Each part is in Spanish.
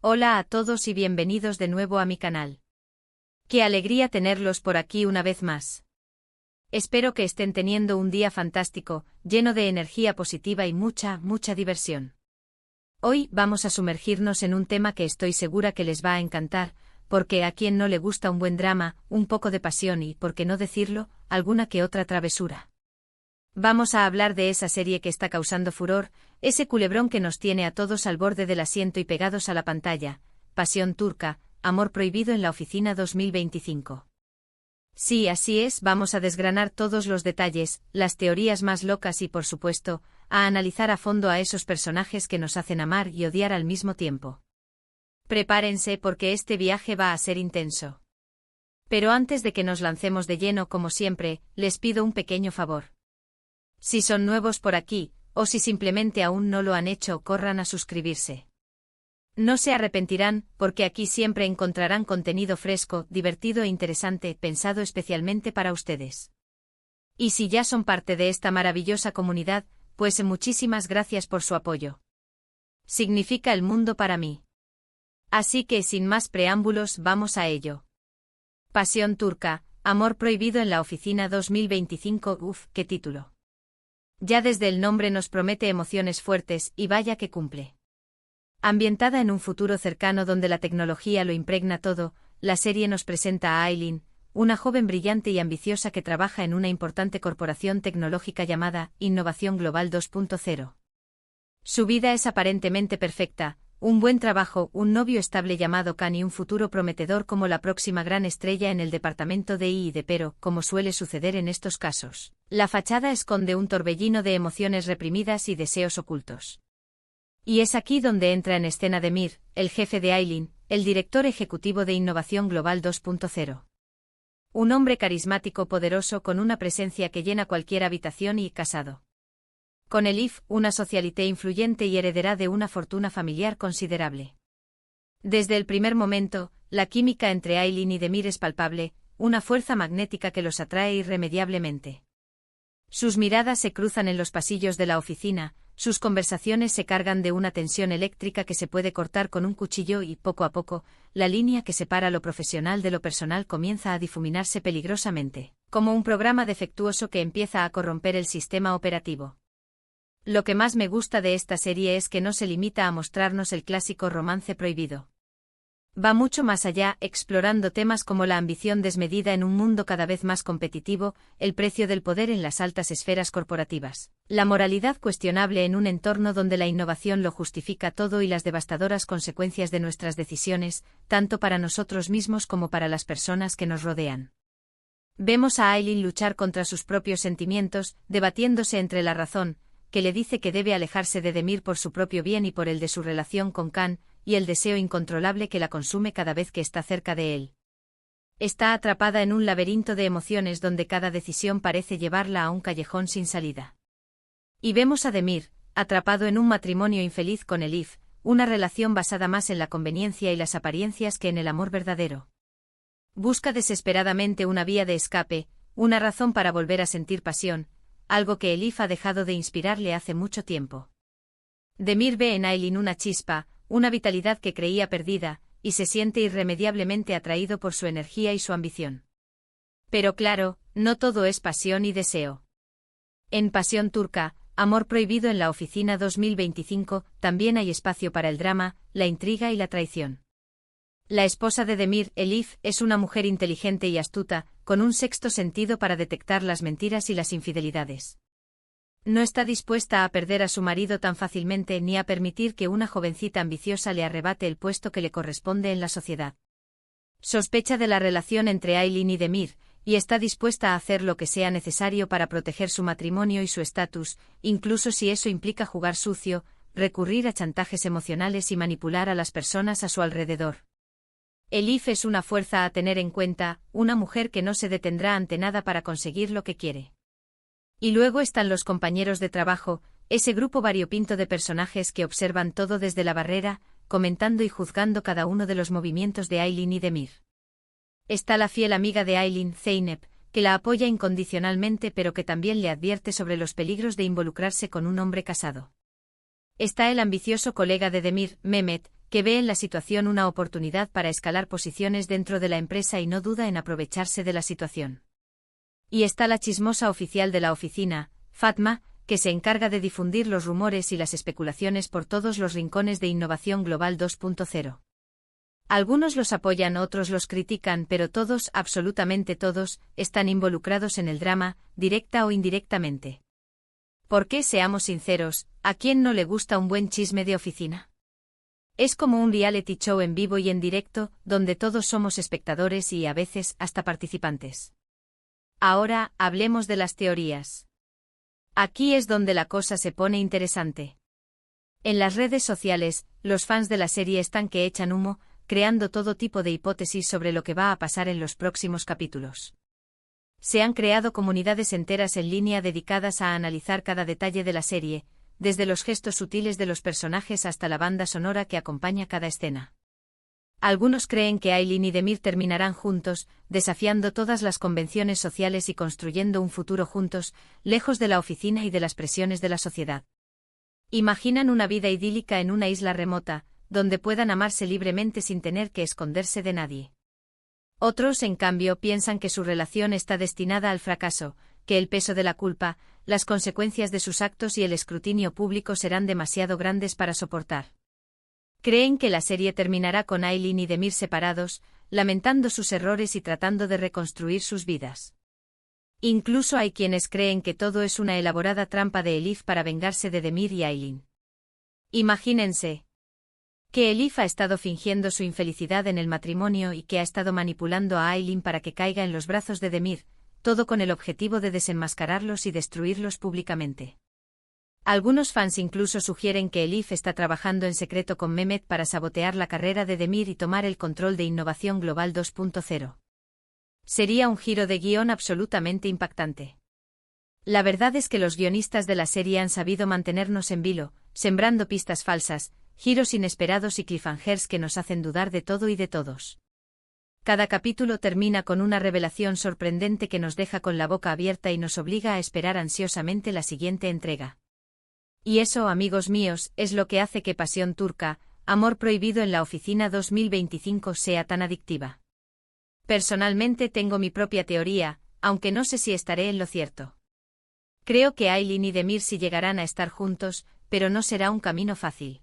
Hola a todos y bienvenidos de nuevo a mi canal. Qué alegría tenerlos por aquí una vez más. Espero que estén teniendo un día fantástico, lleno de energía positiva y mucha diversión. Hoy vamos a sumergirnos en un tema que estoy segura que les va a encantar, porque a quien no le gusta un buen drama, un poco de pasión y, por qué no decirlo, alguna que otra travesura. Vamos a hablar de esa serie que está causando furor, ese culebrón que nos tiene a todos al borde del asiento y pegados a la pantalla, Pasión turca, amor prohibido en la oficina 2025. Sí, así es, vamos a desgranar todos los detalles, las teorías más locas y, por supuesto, a analizar a fondo a esos personajes que nos hacen amar y odiar al mismo tiempo. Prepárense porque este viaje va a ser intenso. Pero antes de que nos lancemos de lleno, como siempre, les pido un pequeño favor. Si son nuevos por aquí, o si simplemente aún no lo han hecho, corran a suscribirse. No se arrepentirán, porque aquí siempre encontrarán contenido fresco, divertido e interesante, pensado especialmente para ustedes. Y si ya son parte de esta maravillosa comunidad, pues muchísimas gracias por su apoyo. Significa el mundo para mí. Así que sin más preámbulos, vamos a ello. Pasión turca, amor prohibido en la oficina 2025, qué título. Ya desde el nombre nos promete emociones fuertes, y vaya que cumple. Ambientada en un futuro cercano donde la tecnología lo impregna todo, la serie nos presenta a Aileen, una joven brillante y ambiciosa que trabaja en una importante corporación tecnológica llamada Innovación Global 2.0. Su vida es aparentemente perfecta, un buen trabajo, un novio estable llamado Khan y un futuro prometedor como la próxima gran estrella en el departamento de I&D, pero, como suele suceder en estos casos, la fachada esconde un torbellino de emociones reprimidas y deseos ocultos. Y es aquí donde entra en escena Demir, el jefe de Aileen, el director ejecutivo de Innovación Global 2.0. Un hombre carismático poderoso con una presencia que llena cualquier habitación y casado. Con Elif, una socialité influyente y heredera de una fortuna familiar considerable. Desde el primer momento, la química entre Aileen y Demir es palpable, una fuerza magnética que los atrae irremediablemente. Sus miradas se cruzan en los pasillos de la oficina, sus conversaciones se cargan de una tensión eléctrica que se puede cortar con un cuchillo y, poco a poco, la línea que separa lo profesional de lo personal comienza a difuminarse peligrosamente, como un programa defectuoso que empieza a corromper el sistema operativo. Lo que más me gusta de esta serie es que no se limita a mostrarnos el clásico romance prohibido. Va mucho más allá, explorando temas como la ambición desmedida en un mundo cada vez más competitivo, el precio del poder en las altas esferas corporativas, la moralidad cuestionable en un entorno donde la innovación lo justifica todo y las devastadoras consecuencias de nuestras decisiones, tanto para nosotros mismos como para las personas que nos rodean. Vemos a Aileen luchar contra sus propios sentimientos, debatiéndose entre la razón, que le dice que debe alejarse de Demir por su propio bien y por el de su relación con Khan, y el deseo incontrolable que la consume cada vez que está cerca de él. Está atrapada en un laberinto de emociones donde cada decisión parece llevarla a un callejón sin salida. Y vemos a Demir, atrapado en un matrimonio infeliz con Elif, una relación basada más en la conveniencia y las apariencias que en el amor verdadero. Busca desesperadamente una vía de escape, una razón para volver a sentir pasión, algo que Elif ha dejado de inspirarle hace mucho tiempo. Demir ve en Aileen una chispa, una vitalidad que creía perdida, y se siente irremediablemente atraído por su energía y su ambición. Pero claro, no todo es pasión y deseo. En Pasión turca, amor prohibido en la oficina 2025, también hay espacio para el drama, la intriga y la traición. La esposa de Demir, Elif, es una mujer inteligente y astuta, con un sexto sentido para detectar las mentiras y las infidelidades. No está dispuesta a perder a su marido tan fácilmente ni a permitir que una jovencita ambiciosa le arrebate el puesto que le corresponde en la sociedad. Sospecha de la relación entre Aileen y Demir, y está dispuesta a hacer lo que sea necesario para proteger su matrimonio y su estatus, incluso si eso implica jugar sucio, recurrir a chantajes emocionales y manipular a las personas a su alrededor. Elif es una fuerza a tener en cuenta, una mujer que no se detendrá ante nada para conseguir lo que quiere. Y luego están los compañeros de trabajo, ese grupo variopinto de personajes que observan todo desde la barrera, comentando y juzgando cada uno de los movimientos de Aileen y Demir. Está la fiel amiga de Aileen, Zeynep, que la apoya incondicionalmente pero que también le advierte sobre los peligros de involucrarse con un hombre casado. Está el ambicioso colega de Demir, Mehmet, que ve en la situación una oportunidad para escalar posiciones dentro de la empresa y no duda en aprovecharse de la situación. Y está la chismosa oficial de la oficina, Fatma, que se encarga de difundir los rumores y las especulaciones por todos los rincones de Innovación Global 2.0. Algunos los apoyan, otros los critican, pero todos, absolutamente todos, están involucrados en el drama, directa o indirectamente. Porque, seamos sinceros, ¿a quién no le gusta un buen chisme de oficina? Es como un reality show en vivo y en directo, donde todos somos espectadores y, a veces, hasta participantes. Ahora, hablemos de las teorías. Aquí es donde la cosa se pone interesante. En las redes sociales, los fans de la serie están que echan humo, creando todo tipo de hipótesis sobre lo que va a pasar en los próximos capítulos. Se han creado comunidades enteras en línea dedicadas a analizar cada detalle de la serie, desde los gestos sutiles de los personajes hasta la banda sonora que acompaña cada escena. Algunos creen que Aileen y Demir terminarán juntos, desafiando todas las convenciones sociales y construyendo un futuro juntos, lejos de la oficina y de las presiones de la sociedad. Imaginan una vida idílica en una isla remota, donde puedan amarse libremente sin tener que esconderse de nadie. Otros, en cambio, piensan que su relación está destinada al fracaso, que el peso de la culpa, las consecuencias de sus actos y el escrutinio público serán demasiado grandes para soportar. Creen que la serie terminará con Aileen y Demir separados, lamentando sus errores y tratando de reconstruir sus vidas. Incluso hay quienes creen que todo es una elaborada trampa de Elif para vengarse de Demir y Aileen. Imagínense que Elif ha estado fingiendo su infelicidad en el matrimonio y que ha estado manipulando a Aileen para que caiga en los brazos de Demir, todo con el objetivo de desenmascararlos y destruirlos públicamente. Algunos fans incluso sugieren que Elif está trabajando en secreto con Mehmet para sabotear la carrera de Demir y tomar el control de Innovación Global 2.0. Sería un giro de guión absolutamente impactante. La verdad es que los guionistas de la serie han sabido mantenernos en vilo, sembrando pistas falsas, giros inesperados y cliffhangers que nos hacen dudar de todo y de todos. Cada capítulo termina con una revelación sorprendente que nos deja con la boca abierta y nos obliga a esperar ansiosamente la siguiente entrega. Y eso, amigos míos, es lo que hace que Pasión Turca, Amor Prohibido en la Oficina 2025 sea tan adictiva. Personalmente tengo mi propia teoría, aunque no sé si estaré en lo cierto. Creo que Aileen y Demir sí llegarán a estar juntos, pero no será un camino fácil.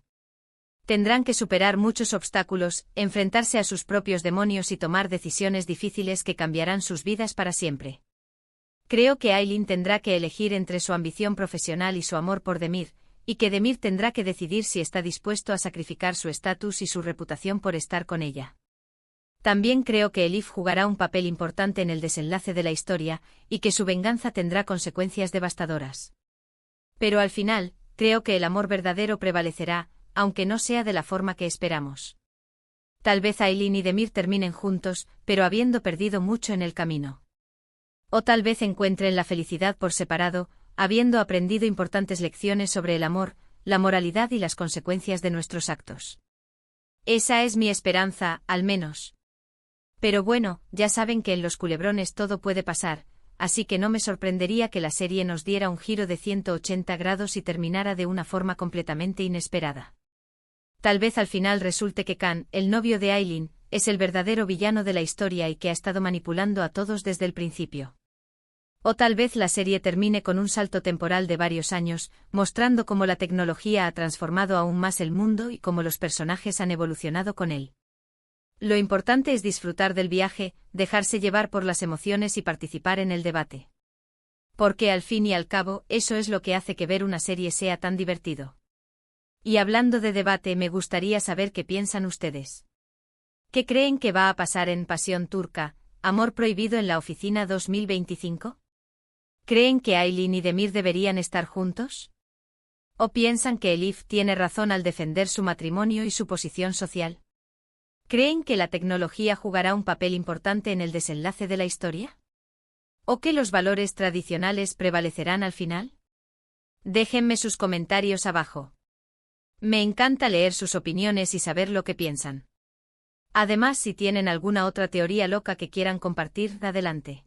Tendrán que superar muchos obstáculos, enfrentarse a sus propios demonios y tomar decisiones difíciles que cambiarán sus vidas para siempre. Creo que Aileen tendrá que elegir entre su ambición profesional y su amor por Demir, y que Demir tendrá que decidir si está dispuesto a sacrificar su estatus y su reputación por estar con ella. También creo que Elif jugará un papel importante en el desenlace de la historia, y que su venganza tendrá consecuencias devastadoras. Pero al final, creo que el amor verdadero prevalecerá, aunque no sea de la forma que esperamos. Tal vez Aileen y Demir terminen juntos, pero habiendo perdido mucho en el camino. O tal vez encuentren la felicidad por separado, habiendo aprendido importantes lecciones sobre el amor, la moralidad y las consecuencias de nuestros actos. Esa es mi esperanza, al menos. Pero bueno, ya saben que en Los Culebrones todo puede pasar, así que no me sorprendería que la serie nos diera un giro de 180 grados y terminara de una forma completamente inesperada. Tal vez al final resulte que Khan, el novio de Aileen, es el verdadero villano de la historia y que ha estado manipulando a todos desde el principio. O tal vez la serie termine con un salto temporal de varios años, mostrando cómo la tecnología ha transformado aún más el mundo y cómo los personajes han evolucionado con él. Lo importante es disfrutar del viaje, dejarse llevar por las emociones y participar en el debate. Porque al fin y al cabo, eso es lo que hace que ver una serie sea tan divertido. Y hablando de debate, me gustaría saber qué piensan ustedes. ¿Qué creen que va a pasar en Pasión Turca, Amor Prohibido en la Oficina 2025? ¿Creen que Aileen y Demir deberían estar juntos? ¿O piensan que Elif tiene razón al defender su matrimonio y su posición social? ¿Creen que la tecnología jugará un papel importante en el desenlace de la historia? ¿O que los valores tradicionales prevalecerán al final? Déjenme sus comentarios abajo. Me encanta leer sus opiniones y saber lo que piensan. Además, si tienen alguna otra teoría loca que quieran compartir, adelante.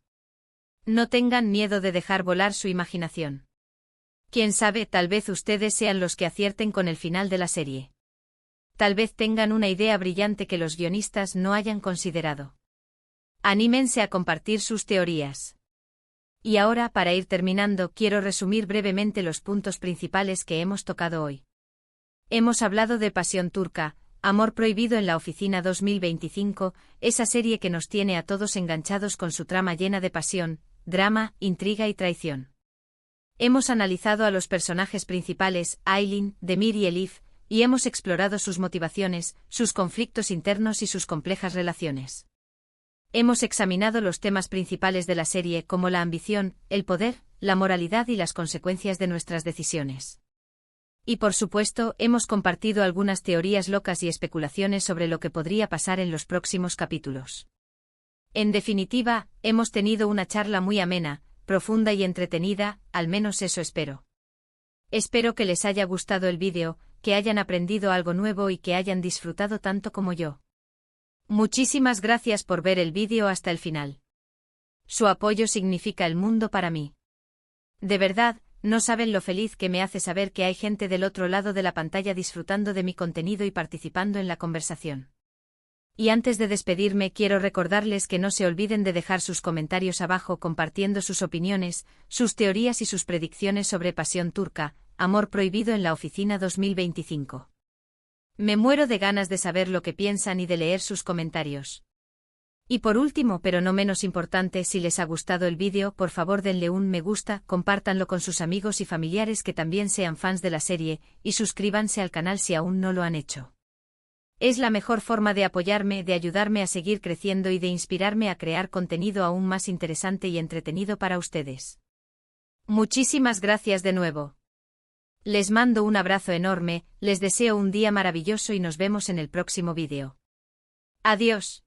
No tengan miedo de dejar volar su imaginación. Quién sabe, tal vez ustedes sean los que acierten con el final de la serie. Tal vez tengan una idea brillante que los guionistas no hayan considerado. Anímense a compartir sus teorías. Y ahora, para ir terminando, quiero resumir brevemente los puntos principales que hemos tocado hoy. Hemos hablado de Pasión Turca, Amor Prohibido en la Oficina 2025, esa serie que nos tiene a todos enganchados con su trama llena de pasión, drama, intriga y traición. Hemos analizado a los personajes principales, Aylin, Demir y Elif, y hemos explorado sus motivaciones, sus conflictos internos y sus complejas relaciones. Hemos examinado los temas principales de la serie como la ambición, el poder, la moralidad y las consecuencias de nuestras decisiones. Y por supuesto, hemos compartido algunas teorías locas y especulaciones sobre lo que podría pasar en los próximos capítulos. En definitiva, hemos tenido una charla muy amena, profunda y entretenida, al menos eso espero. Espero que les haya gustado el vídeo, que hayan aprendido algo nuevo y que hayan disfrutado tanto como yo. Muchísimas gracias por ver el vídeo hasta el final. Su apoyo significa el mundo para mí. De verdad, no saben lo feliz que me hace saber que hay gente del otro lado de la pantalla disfrutando de mi contenido y participando en la conversación. Y antes de despedirme quiero recordarles que no se olviden de dejar sus comentarios abajo compartiendo sus opiniones, sus teorías y sus predicciones sobre Pasión Turca, Amor Prohibido en la Oficina 2025. Me muero de ganas de saber lo que piensan y de leer sus comentarios. Y por último, pero no menos importante, si les ha gustado el vídeo, por favor denle un me gusta, compártanlo con sus amigos y familiares que también sean fans de la serie, y suscríbanse al canal si aún no lo han hecho. Es la mejor forma de apoyarme, de ayudarme a seguir creciendo y de inspirarme a crear contenido aún más interesante y entretenido para ustedes. Muchísimas gracias de nuevo. Les mando un abrazo enorme, les deseo un día maravilloso y nos vemos en el próximo vídeo. Adiós.